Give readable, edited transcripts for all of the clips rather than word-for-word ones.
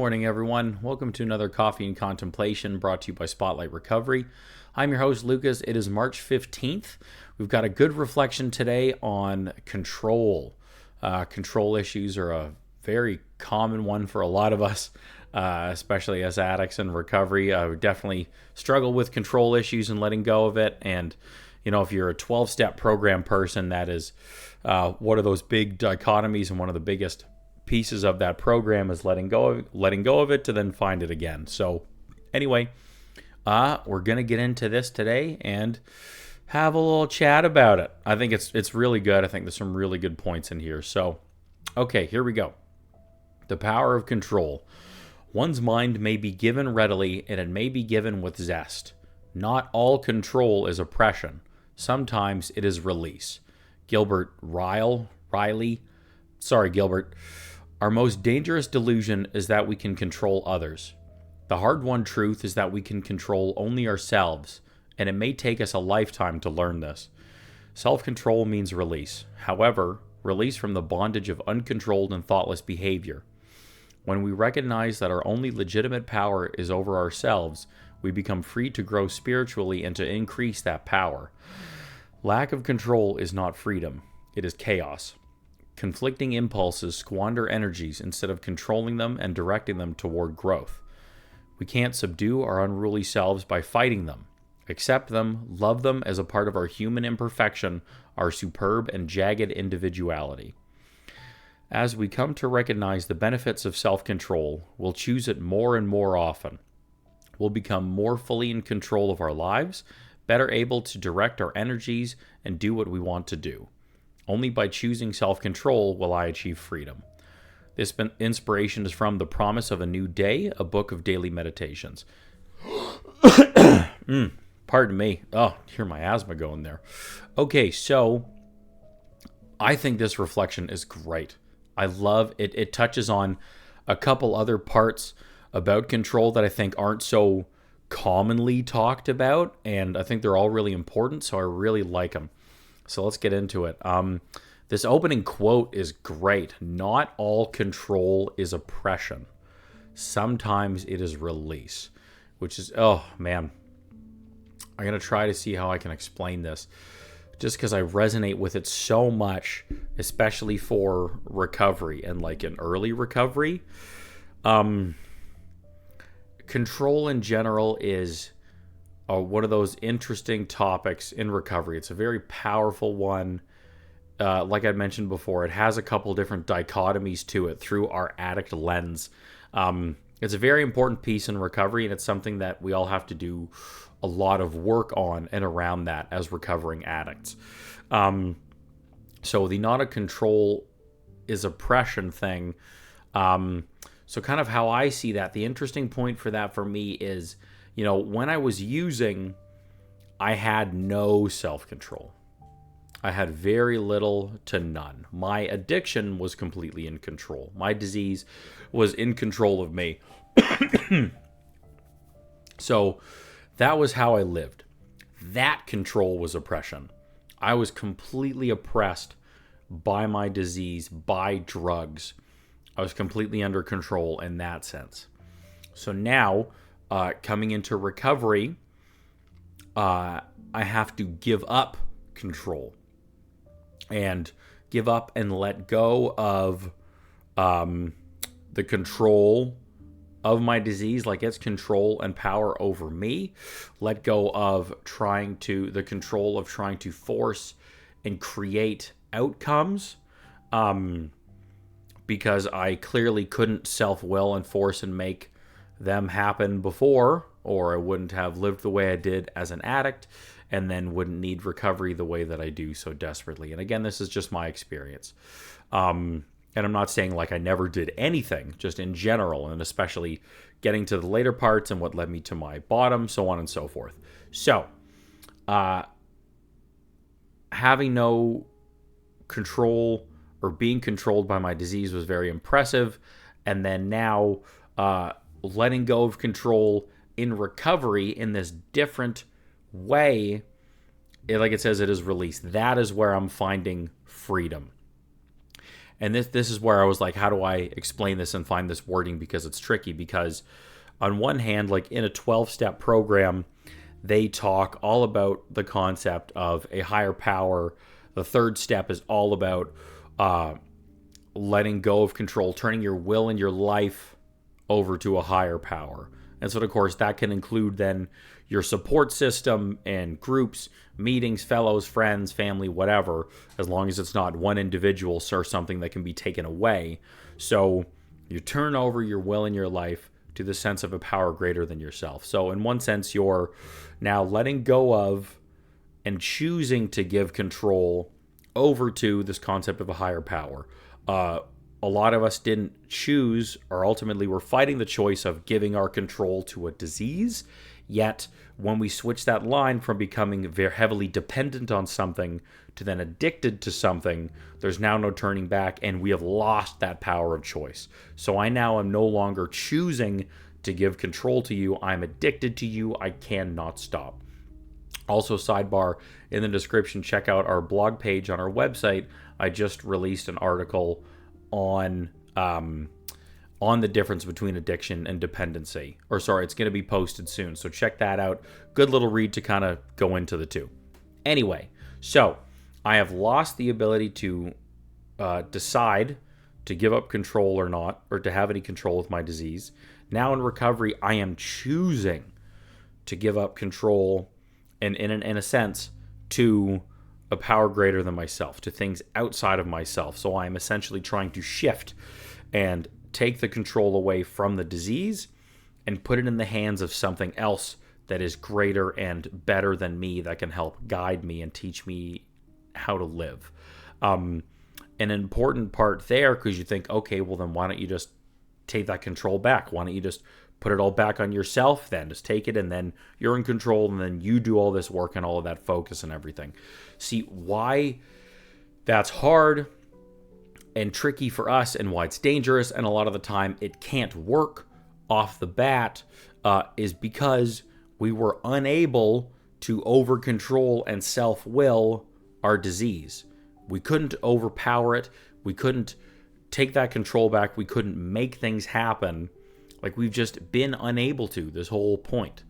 morning, everyone. Welcome to another Coffee and Contemplation brought to you by Spotlight Recovery. I'm your host, Lucas. It is March 15th. We've got a good reflection today on control. Control issues are a very common one for a lot of us, especially as addicts in recovery. We definitely struggle with control issues and letting go of it. And, you know, if you're a 12-step program person, that is one of those big dichotomies, and one of the biggest pieces of that program is letting go of it to then find it again. So anyway, we're gonna get into this today and have a little chat about it. I think it's really good. I think there's some really good points in here. So okay, here we go. The power of control. One's mind may be given readily, and it may be given with zest. Not all control is oppression. Sometimes it is release. Gilbert. Our most dangerous delusion is that we can control others. The hard-won truth is that we can control only ourselves, and it may take us a lifetime to learn this. Self-control means release. However, release from the bondage of uncontrolled and thoughtless behavior. When we recognize that our only legitimate power is over ourselves, we become free to grow spiritually and to increase that power. Lack of control is not freedom. It is chaos. Conflicting impulses squander energies instead of controlling them and directing them toward growth. We can't subdue our unruly selves by fighting them. Accept them, love them as a part of our human imperfection, our superb and jagged individuality. As we come to recognize the benefits of self-control, we'll choose it more and more often. We'll become more fully in control of our lives, better able to direct our energies and do what we want to do. Only by choosing self-control will I achieve freedom. This inspiration is from The Promise of a New Day, a book of daily meditations. Pardon me. Oh, hear my asthma going there. Okay, so I think this reflection is great. I love it. It touches on a couple other parts about control that I think aren't so commonly talked about, and I think they're all really important, so I really like them. So let's get into it. This opening quote is great. Not all control is oppression. Sometimes it is release, which is, oh man. I'm going to try to see how I can explain this, just because I resonate with it so much, especially for recovery and like an early recovery. Control in general is one of those interesting topics in recovery. It's a very powerful one. Like I mentioned before, it has a couple different dichotomies to it through our addict lens. It's a very important piece in recovery, and it's something that we all have to do a lot of work on and around that as recovering addicts. So the not a control is oppression thing. So kind of how I see that, the interesting point for that for me is, you know, when I was using, I had no self-control. I had very little to none. My addiction was completely in control. My disease was in control of me. So that was how I lived. That control was oppression. I was completely oppressed by my disease, by drugs. I was completely under control in that sense. So now, coming into recovery, I have to give up control and give up and let go of the control of my disease, like its control and power over me. Let go of the control of trying to force and create outcomes, because I clearly couldn't self-will and force and make them happen before, or I wouldn't have lived the way I did as an addict, and then wouldn't need recovery the way that I do so desperately. And again, this is just my experience. And I'm not saying like I never did anything, just in general, and especially getting to the later parts and what led me to my bottom, so on and so forth. So, having no control or being controlled by my disease was very impressive. And then now, letting go of control in recovery in this different way, like it says, it is release. That is where I'm finding freedom. And this is where I was like, how do I explain this and find this wording, because it's tricky. Because on one hand, like in a 12-step program, they talk all about the concept of a higher power. The third step is all about letting go of control, turning your will and your life over to a higher power. And so, of course, that can include then your support system and groups, meetings, fellows, friends, family, whatever, as long as it's not one individual or something that can be taken away. So you turn over your will and your life to the sense of a power greater than yourself. So in one sense, you're now letting go of and choosing to give control over to this concept of a higher power. A lot of us didn't choose, or ultimately we're fighting the choice of giving our control to a disease. Yet when we switch that line from becoming very heavily dependent on something to then addicted to something, there's now no turning back, and we have lost that power of choice. So I now am no longer choosing to give control to you. I'm addicted to you. I cannot stop. Also, sidebar, in the description, check out our blog page on our website. I just released an article on the difference between addiction and dependency. Or sorry, it's going to be posted soon. So check that out. Good little read to kind of go into the two. Anyway, so I have lost the ability to decide to give up control or not, or to have any control with my disease. Now in recovery, I am choosing to give up control and in a sense to a power greater than myself, to things outside of myself. So I'm essentially trying to shift and take the control away from the disease and put it in the hands of something else that is greater and better than me, that can help guide me and teach me how to live. An important part there, because you think, okay, well then why don't you just take that control back? Why don't you just put it all back on yourself then? Just take it, and then you're in control, and then you do all this work and all of that focus and everything. See, why that's hard and tricky for us, and why it's dangerous, and a lot of the time it can't work off the bat, is because we were unable to over-control and self-will our disease. We couldn't overpower it. We couldn't take that control back. We couldn't make things happen. Like, we've just been unable to this whole point,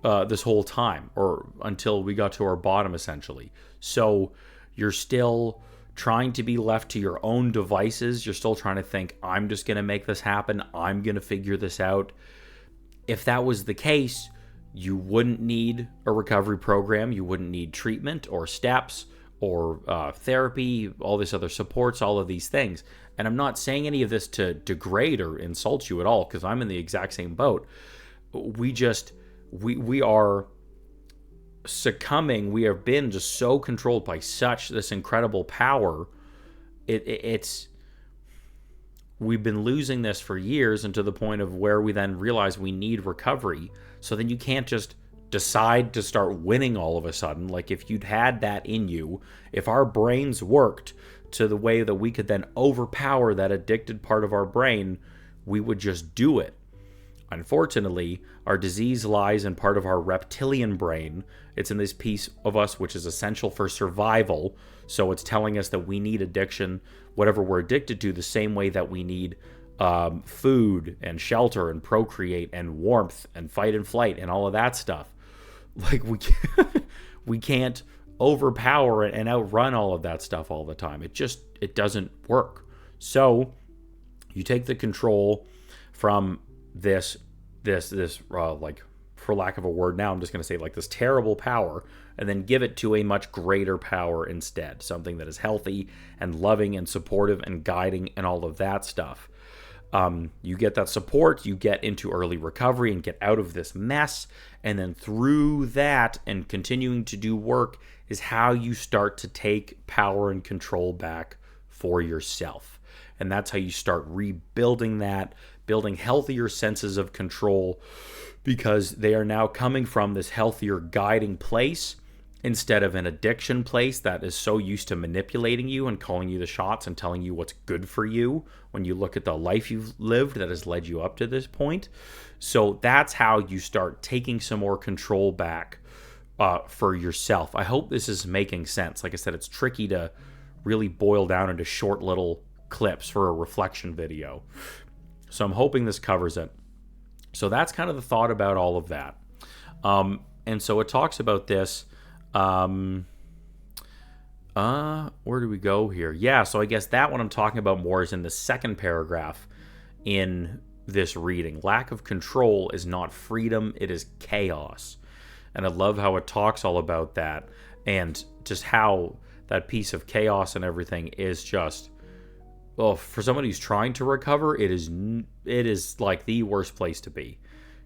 this whole time, or until we got to our bottom, essentially. So you're still trying to be left to your own devices. You're still trying to think, I'm just going to make this happen. I'm going to figure this out. If that was the case, you wouldn't need a recovery program. You wouldn't need treatment or steps or therapy, all this other supports, all of these things. And I'm not saying any of this to degrade or insult you at all, because I'm in the exact same boat. We are succumbing. We have been just so controlled by such this incredible power. We've been losing this for years, and to the point of where we then realize we need recovery. So then you can't just decide to start winning all of a sudden. Like, if you'd had that in you, if our brains worked to the way that we could then overpower that addicted part of our brain, we would just do it. Unfortunately, our disease lies in part of our reptilian brain. It's in this piece of us which is essential for survival. So it's telling us that we need addiction, whatever we're addicted to, the same way that we need food and shelter and procreate and warmth and fight and flight and all of that stuff. Like, we can't overpower it and outrun all of that stuff all the time. It doesn't work. So you take the control from this like, for lack of a word now, I'm just going to say, like, this terrible power, and then give it to a much greater power instead, something that is healthy and loving and supportive and guiding and all of that stuff. You get that support, you get into early recovery and get out of this mess, and then through that and continuing to do work is how you start to take power and control back for yourself. And that's how you start rebuilding that, building healthier senses of control, because they are now coming from this healthier guiding place instead of an addiction place that is so used to manipulating you and calling you the shots and telling you what's good for you when you look at the life you've lived that has led you up to this point. So that's how you start taking some more control back for yourself. I hope this is making sense. Like I said, it's tricky to really boil down into short little clips for a reflection video. So I'm hoping this covers it. So that's kind of the thought about all of that. And so it talks about this. Where do we go here? Yeah, so I guess that one I'm talking about more is in the second paragraph in this reading. Lack of control is not freedom, it is chaos. And I love how it talks all about that, and just how that piece of chaos and everything is just, well, for somebody who's trying to recover, it is like the worst place to be.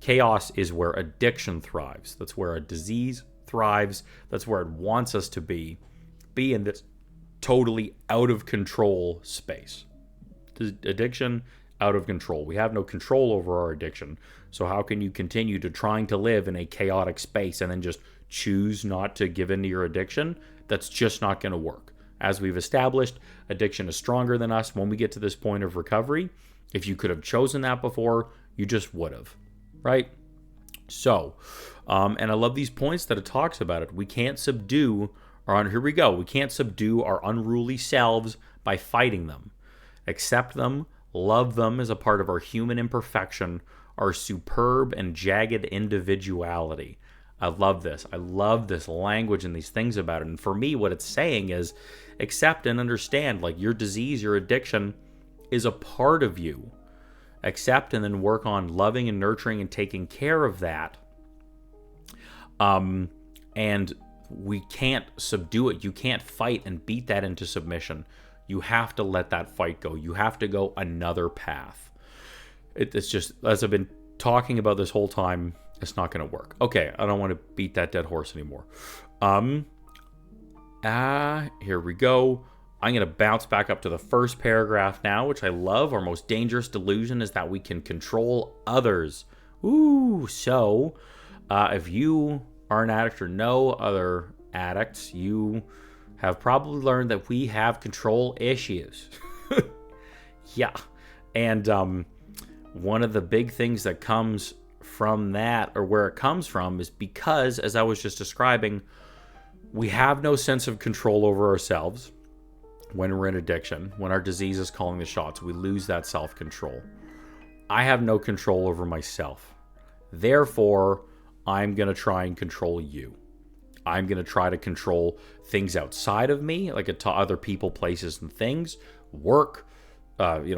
Chaos is where addiction thrives. That's where a disease thrives. That's where it wants us to be in this totally out of control space. The addiction, out of control. We have no control over our addiction. So how can you continue to trying to live in a chaotic space and then just choose not to give in to your addiction? That's just not going to work. As we've established, addiction is stronger than us when we get to this point of recovery. If you could have chosen that before, you just would have, right? So, and I love these points that it talks about it. We can't subdue here we go. We can't subdue our unruly selves by fighting them. Accept them, love them as a part of our human imperfection, our superb and jagged individuality. I love this. I love this language and these things about it. And for me, what it's saying is accept and understand, like, your disease, your addiction is a part of you. Accept and then work on loving and nurturing and taking care of that. And we can't subdue it. You can't fight and beat that into submission. You have to let that fight go. You have to go another path. It's just, as I've been talking about this whole time, it's not going to work. Okay, I don't want to beat that dead horse anymore. Here we go. I'm going to bounce back up to the first paragraph now, which I love. Our most dangerous delusion is that we can control others. Ooh, so if you are an addict or know other addicts, you have probably learned that we have control issues. Yeah. And one of the big things that comes from that, or where it comes from, is because, as I was just describing, we have no sense of control over ourselves when we're in addiction. When our disease is calling the shots, we lose that self-control. I have no control over myself. Therefore, I'm going to try and control you. I'm going to try to control things outside of me, like other people, places, and things, work,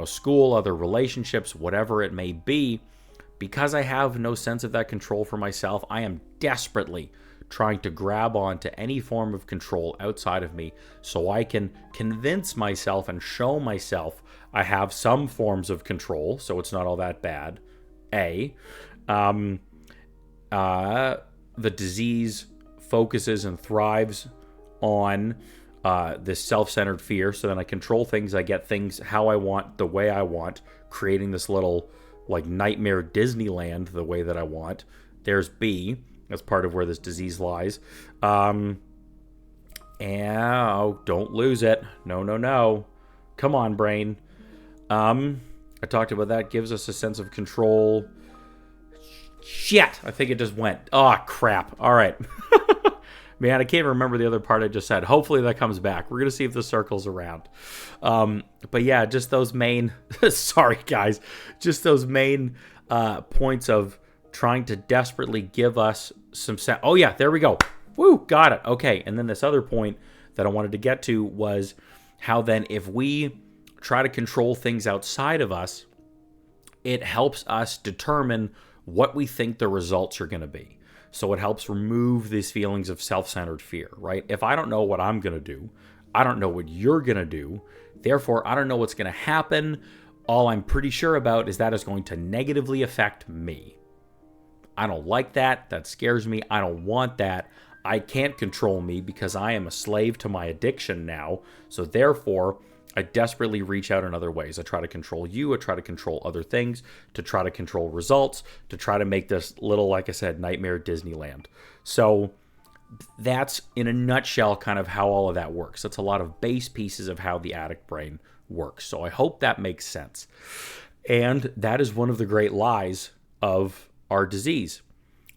school, other relationships, whatever it may be. Because I have no sense of that control for myself, I am desperately trying to grab onto any form of control outside of me so I can convince myself and show myself I have some forms of control, so it's not all that bad. The disease focuses and thrives on this self-centered fear, so then I control things, I get things how I want, the way I want, creating this little like nightmare Disneyland the way that I want. There's B. That's part of where this disease lies. Don't lose it. No. Come on, brain. I talked about that. Gives us a sense of control. Shit! I think it just went. Oh, crap. All right. Man, I can't remember the other part I just said. Hopefully that comes back. We're going to see if this circles around. But yeah, just those main... sorry, guys. Just those main points of trying to desperately give us some... oh, yeah, there we go. Woo, got it. Okay, and then this other point that I wanted to get to was how then if we try to control things outside of us, it helps us determine what we think the results are going to be. So it helps remove these feelings of self-centered fear, right? If I don't know what I'm going to do, I don't know what you're going to do. Therefore, I don't know what's going to happen. All I'm pretty sure about is that it's going to negatively affect me. I don't like that. That scares me. I don't want that. I can't control me because I am a slave to my addiction now. So therefore, I desperately reach out in other ways. I try to control you. I try to control other things, to try to control results, to try to make this little, like I said, nightmare Disneyland. So that's, in a nutshell, kind of how all of that works. That's a lot of base pieces of how the addict brain works. So I hope that makes sense. And that is one of the great lies of our disease.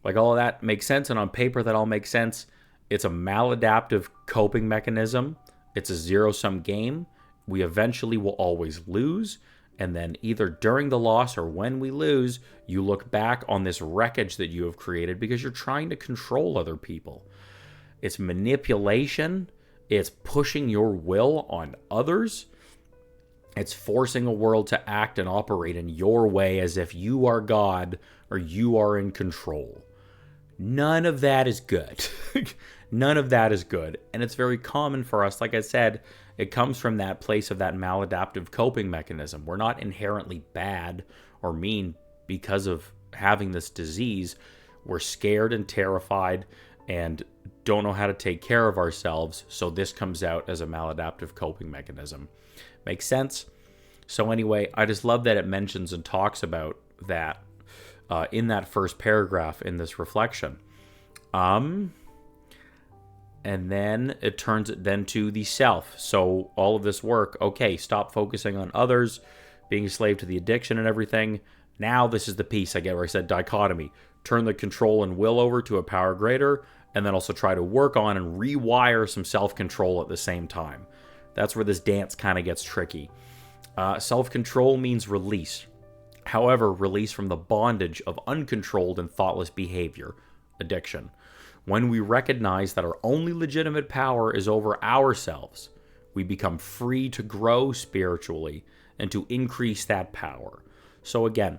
Like, all of that makes sense, and on paper that all makes sense. It's a maladaptive coping mechanism. It's a zero-sum game. we eventually will always lose. And then either during the loss or when we lose, you look back on this wreckage that you have created because you're trying to control other people. It's manipulation. It's pushing your will on others. It's forcing a world to act and operate in your way as if you are God or you are in control. None of that is good. None of that is good. And it's very common for us. Like I said, it comes from that place of that maladaptive coping mechanism. We're not inherently bad or mean because of having this disease. We're scared and terrified and don't know how to take care of ourselves. So this comes out as a maladaptive coping mechanism. Makes sense? So anyway, I just love that it mentions and talks about that in that first paragraph in this reflection. And then it turns it then to the self. So all of this work, okay, stop focusing on others, being a slave to the addiction and everything. Now this is the piece I get where I said dichotomy. Turn the control and will over to a power greater, and then also try to work on and rewire some self-control at the same time. That's where this dance kind of gets tricky. Self-control means release. However, release from the bondage of uncontrolled and thoughtless behavior, addiction. When we recognize that our only legitimate power is over ourselves, we become free to grow spiritually and to increase that power. So again,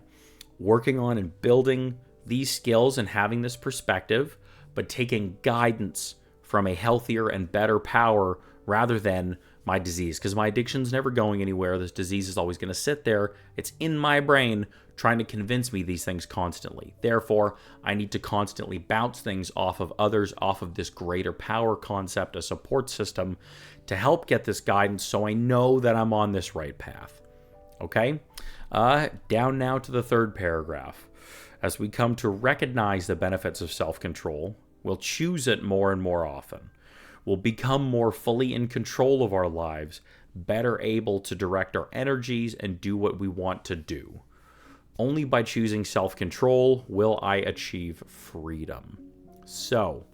working on and building these skills and having this perspective, but taking guidance from a healthier and better power rather than my disease, because my addiction's never going anywhere. This disease is always going to sit there. It's in my brain trying to convince me these things constantly. Therefore, I need to constantly bounce things off of others, off of this greater power concept, a support system, to help get this guidance so I know that I'm on this right path. Okay? Down now to the third paragraph. As we come to recognize the benefits of self-control, we'll choose it more and more often. We'll become more fully in control of our lives, better able to direct our energies and do what we want to do. Only by choosing self-control will I achieve freedom. So,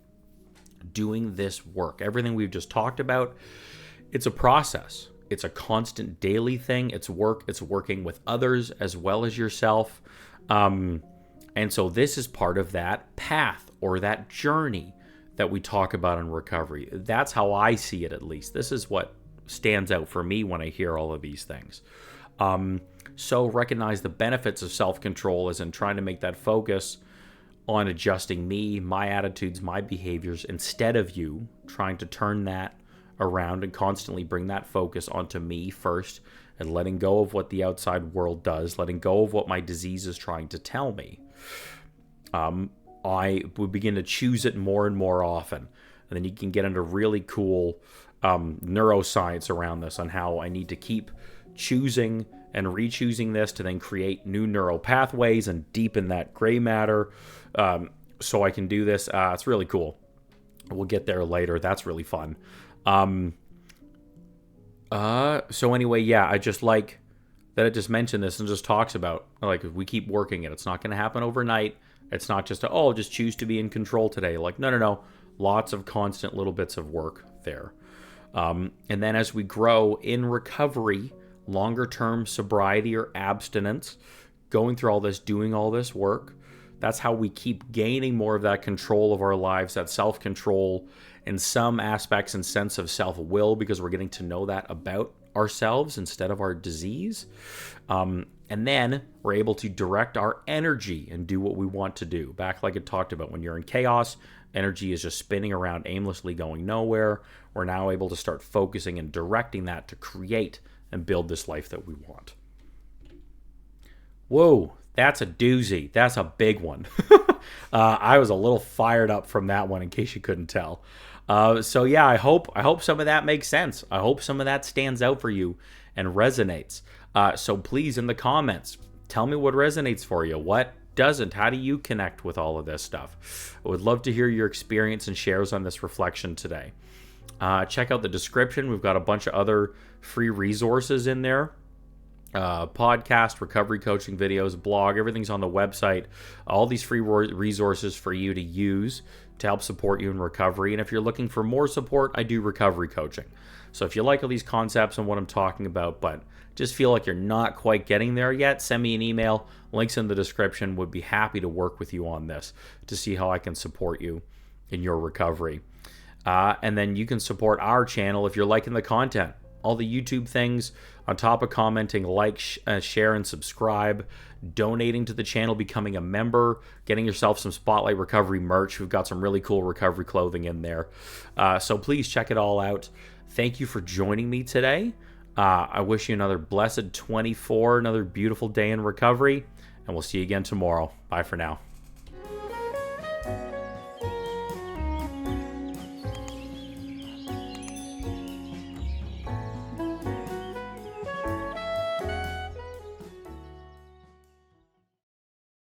doing this work, everything we've just talked about, it's a process. It's a constant daily thing. It's work. It's working with others as well as yourself. And so this is part of that path or that journey that we talk about in recovery. That's how I see it, at least. This is what stands out for me when I hear all of these things. So recognize the benefits of self-control as in trying to make that focus on adjusting me, my attitudes, my behaviors, instead of you, trying to turn that around and constantly bring that focus onto me first and letting go of what the outside world does, letting go of what my disease is trying to tell me. I would begin to choose it more and more often. And then you can get into really cool neuroscience around this on how I need to keep choosing and re-choosing this to then create new neural pathways and deepen that gray matter so I can do this. It's really cool. We'll get there later. That's really fun. So anyway, yeah, I just like that it just mentioned this and just talks about, like, if we keep working it, it's not going to happen overnight. It's not just, just choose to be in control today. Like, no. Lots of constant little bits of work there. And then as we grow in recovery, longer term sobriety or abstinence, going through all this, doing all this work, that's how we keep gaining more of that control of our lives, that self-control, in some aspects and sense of self-will, because we're getting to know that about ourselves instead of our disease. And then we're able to direct our energy and do what we want to do. Back like it talked about, when you're in chaos, energy is just spinning around aimlessly, going nowhere. We're now able to start focusing and directing that to create and build this life that we want. Whoa, that's a doozy. That's a big one. I was a little fired up from that one, in case you couldn't tell. So yeah, I hope some of that makes sense. I hope some of that stands out for you and resonates. So please, in the comments, tell me what resonates for you. What doesn't? How do you connect with all of this stuff? I would love to hear your experience and shares on this reflection today. Check out the description. We've got a bunch of other free resources in there. podcast, recovery coaching videos, blog, everything's on the website. All these free resources for you to use to help support you in recovery. And if you're looking for more support, I do recovery coaching. So if you like all these concepts and what I'm talking about, but just feel like you're not quite getting there yet, send me an email. Links in the description. Would be happy to work with you on this to see how I can support you in your recovery. And then you can support our channel if you're liking the content. All the YouTube things, on top of commenting, like, share, and subscribe, donating to the channel, becoming a member, getting yourself some Spotlight Recovery merch. We've got some really cool recovery clothing in there. So please check it all out. Thank you for joining me today. I wish you another blessed 24, another beautiful day in recovery, and we'll see you again tomorrow. Bye for now.